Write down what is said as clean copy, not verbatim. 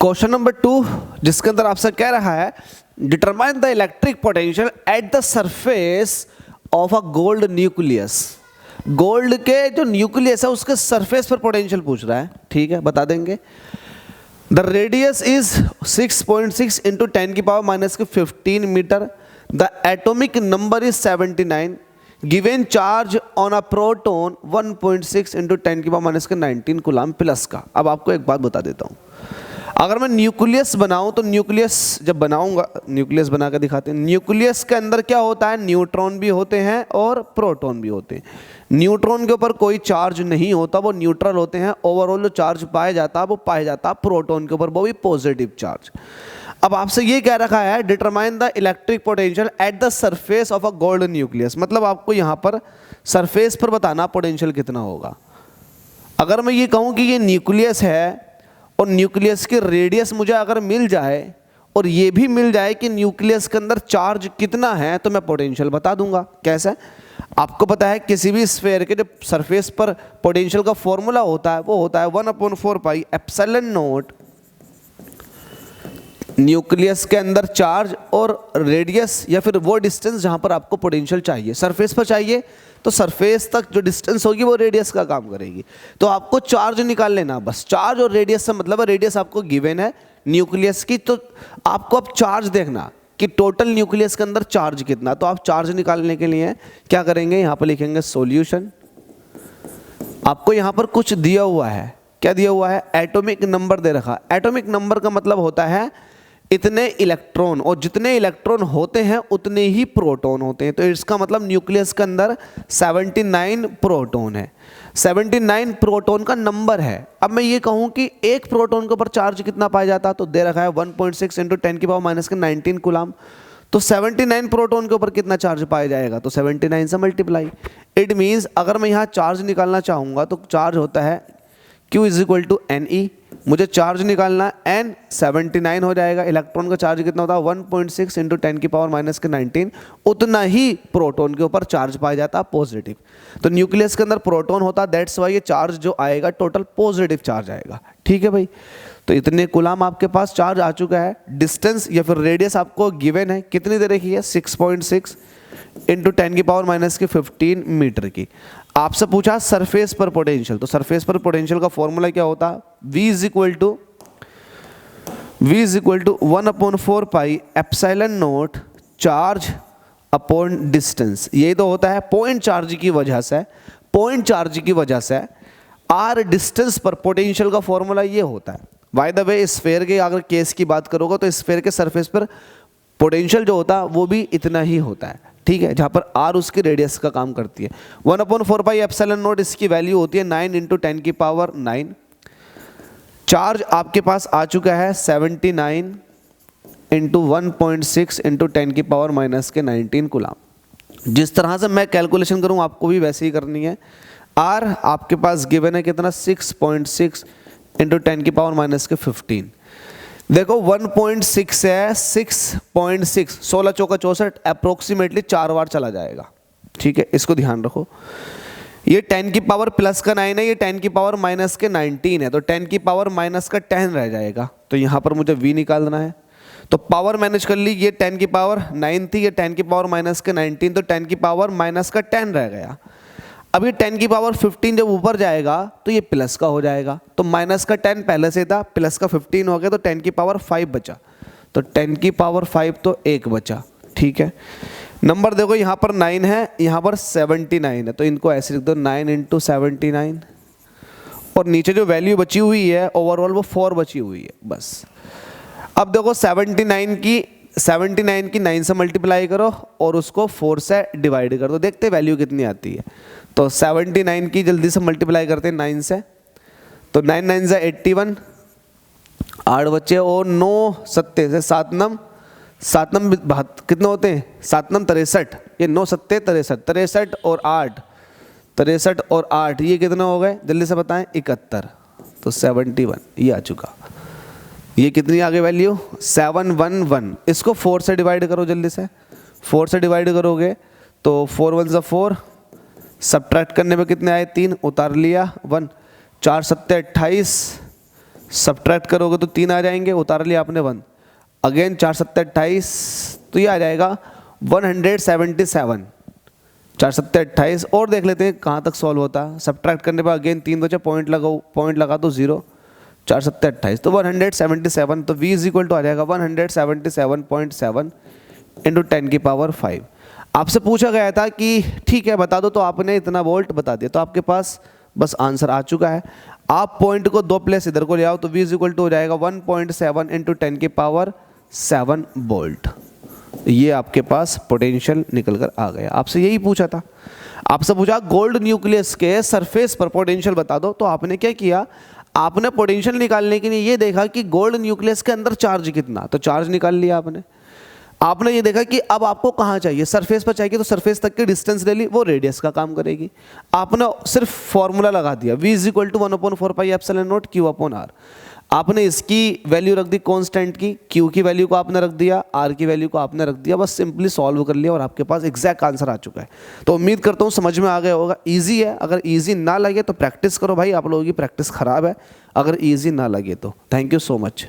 Question number 2 जिसके अंदर आपसे कह रहा है determine the electric potential at the surface of a gold nucleus. Gold के जो न्यूक्लियस है उसके सरफेस पर पोटेंशियल पूछ रहा है। ठीक है, बता देंगे। द रेडियस इज 6.6 इंटू 10 की पावर माइनस के 15 metre. The atomic number is 79। Given charge on a proton 1.6 into 10 की पावर माइनस के 19 कूलम प्लस का। अब आपको एक बात बता देता हूँ, अगर मैं न्यूक्लियस बनाऊं तो न्यूक्लियस जब बनाऊंगा, न्यूक्लियस बना कर दिखाते हैं। न्यूक्लियस के अंदर क्या होता है, न्यूट्रॉन भी होते हैं और प्रोटॉन भी होते हैं। न्यूट्रॉन के ऊपर कोई चार्ज नहीं होता, वो न्यूट्रल होते हैं। ओवरऑल जो चार्ज पाया जाता है वो पाया जाता है प्रोटॉन के ऊपर, वो भी पॉजिटिव चार्ज। अब आपसे ये कह रखा है determine the electric potential at the surface of a gold nucleus, मतलब आपको यहाँ पर सरफेस पर बताना पोटेंशियल कितना होगा। अगर मैं ये कहूँ कि ये न्यूक्लियस है और न्यूक्लियस की रेडियस मुझे अगर मिल जाए और ये भी मिल जाए कि न्यूक्लियस के अंदर चार्ज कितना है, तो मैं पोटेंशियल बता दूंगा। कैसे? आपको पता है किसी भी स्फीयर के जो सरफेस पर पोटेंशियल का फॉर्मूला होता है वो होता है 1/4 पाई एप्सिलॉन नॉट न्यूक्लियस के अंदर चार्ज और रेडियस या फिर वो डिस्टेंस जहां पर आपको पोटेंशियल चाहिए। सरफेस पर चाहिए तो सरफेस तक जो डिस्टेंस होगी वो रेडियस का काम करेगी। तो आपको चार्ज निकाल लेना बस। चार्ज और रेडियस से मतलब है, रेडियस आपको गिवन है न्यूक्लियस की, तो आपको अब चार्ज देखना कि टोटल न्यूक्लियस के अंदर चार्ज कितना। तो आप चार्ज निकालने के लिए क्या करेंगे, यहाँ पर लिखेंगे सॉल्यूशन। आपको यहाँ पर कुछ दिया हुआ है, क्या दिया हुआ है, एटॉमिक नंबर दे रखा। एटॉमिक नंबर का मतलब होता है इतने इलेक्ट्रॉन, और जितने इलेक्ट्रॉन होते हैं उतने ही प्रोटॉन होते हैं। तो इसका मतलब न्यूक्लियस के अंदर 79 प्रोटॉन है। 79 प्रोटॉन का नंबर है। अब मैं ये कहूँ कि एक प्रोटॉन के ऊपर चार्ज कितना पाया जाता, तो दे रखा है 1.6 इंटू 10 की पावर माइनस के 19 कूलम। तो 79 प्रोटॉन के ऊपर कितना चार्ज पाया जाएगा, तो 79 से मल्टीप्लाई। इट मीन्स अगर मैं यहाँ चार्ज निकालना चाहूँगा तो चार्ज होता है Q is equal to NE। मुझे चार्ज निकालना है, N 79 हो जाएगा। इलेक्ट्रॉन का चार्ज कितना होता है 1.6 इंटू 10 की पावर माइनस के 19। उतना ही प्रोटॉन के ऊपर चार्ज पाया जाता है पॉजिटिव। तो न्यूक्लियस के अंदर प्रोटॉन होता है, दैट्स वाई ये चार्ज जो आएगा टोटल पॉजिटिव चार्ज आएगा। ठीक है भाई, तो इतने कूलम आपके पास चार्ज आ चुका है। डिस्टेंस या फिर रेडियस आपको गिवन है, कितनी दे रखी है 6.6 इंटू 10 की पावर माइनस के 15 मीटर की। आपसे पूछा सरफेस पर पोटेंशियल, तो सरफेस पर पोटेंशियल का फॉर्मूला क्या होता है, V is equal to 1/4 pi epsilon not charge upon distance. ये तो होता है पॉइंट चार्ज की वजह से, पॉइंट चार्ज की वजह से r डिस्टेंस पर पोटेंशियल का फॉर्मूला ये होता है। बाय द वे स्फीयर के अगर केस की बात करोगे तो स्फीयर के सरफेस पर पोटेंशियल जो होता है वो भी इतना ही होता है। ठीक है, जहां पर r उसकी रेडियस का काम करती है। 1/4 पाई एप्सिलॉन नॉट इसकी वैल्यू होती है 9 इंटू 10 की पावर 9। चार्ज आपके पास आ चुका है 79 इंटू 1.6 इंटू 10 की पावर माइनस के 19 कूलम। जिस तरह से मैं कैलकुलेशन करूं आपको भी वैसे ही करनी है। r आपके पास गिवन है कितना 6.6 इंटू 10 की पावर माइनस के 15। देखो 1.6 है, 6.6 16 चौका 64 अप्रोक्सीमेटली 4 बार चला जाएगा। ठीक है, इसको ध्यान रखो। ये 10 की पावर प्लस का 9 है, ये 10 की पावर माइनस के 19 है, तो 10 की पावर माइनस का 10 रह जाएगा। तो यहाँ पर मुझे v निकालना है, तो पावर मैनेज कर ली। ये 10 की पावर 9 थी, ये 10 की पावर माइनस के 19, तो 10 की पावर माइनस का 10 रह गया। अब ये 10 की पावर 15 जब ऊपर जाएगा तो ये प्लस का हो जाएगा। तो माइनस का 10 पहले से था, प्लस का 15 हो गया, तो 10 की पावर 5 बचा। तो 10 की पावर 5 तो 1 बचा। ठीक है, नंबर देखो यहाँ पर 9 है, यहाँ पर 79 है, तो इनको ऐसे लिख दो 9 इंटू 79। और नीचे जो वैल्यू बची हुई है ओवरऑल वो 4 बची हुई है बस। अब देखो 79 की 9 से मल्टीप्लाई करो और उसको 4 से डिवाइड कर दो, देखते वैल्यू कितनी आती है। तो 79 की जल्दी से मल्टीप्लाई करते हैं 9 से, तो 9 9 से 81, 8 बच्चे और 9 सत्ते से 7 नम कितने होते हैं 7 नम 63। ये 9 सत्ते 63, 63 और 8, 63 और 8 ये कितने हो गए जल्दी से बताएं 71। तो 71 ये आ चुका। ये कितनी आ गई वैल्यू 711। इसको 4 से डिवाइड करो जल्दी से, 4 से डिवाइड करोगे तो 4 1 से 4, सब्ट्रैक्ट करने में कितने आए 3, उतार लिया 1, 4 7 28, सब्ट्रैक्ट करोगे तो 3 आ जाएंगे, उतार लिया आपने 1, अगेन 4 7 28, तो ये आ जाएगा 177, 4 7 28। और देख लेते हैं कहाँ तक सॉल्व होता है। सब्ट्रैक्ट करने पर अगेन 3 बचा, पॉइंट लगाओ, पॉइंट लगा दो 0, 4 7 28, तो 177, तो v इज इक्वल टू आ जाएगा 177.7 इंटू 10 की पावर 5। आपसे पूछा गया था कि ठीक है बता दो, तो आपने इतना वोल्ट बता दिया, तो आपके पास बस आंसर आ चुका है। आप पॉइंट को 2 प्लेस इधर को ले आओ, तो v इज इक्वल टू हो जाएगा 1.7 इंटू 10 की पावर 7 वोल्ट। ये आपके पास पोटेंशियल निकल कर आ गया। आपसे यही पूछा था, आपसे पूछा गोल्ड न्यूक्लियस के सरफेस पर पोटेंशियल बता दो, तो आपने क्या किया, आपने पोटेंशियल निकालने के लिए ये देखा कि गोल्ड न्यूक्लियस के अंदर चार्ज कितना, तो चार्ज निकाल लिया आपने। आपने ये देखा कि अब आपको कहाँ चाहिए, सरफेस पर चाहिए, तो सरफेस तक की डिस्टेंस ले ली, वो रेडियस का काम करेगी। आपने सिर्फ फॉर्मूला लगा दिया, v is equal to 1/4 pi epsilon naught q upon r। आपने इसकी वैल्यू रख दी कांस्टेंट की, q की वैल्यू को आपने रख दिया, r की वैल्यू को आपने रख दिया, बस सिंपली सॉल्व कर लिया और आपके पास एग्जैक्ट आंसर आ चुका है। तो उम्मीद करता हूँ समझ में आ गया होगा। ईजी है, अगर ईजी ना लगे तो प्रैक्टिस करो भाई, आप लोगों की प्रैक्टिस खराब है अगर ईजी ना लगे तो। Thank you so much.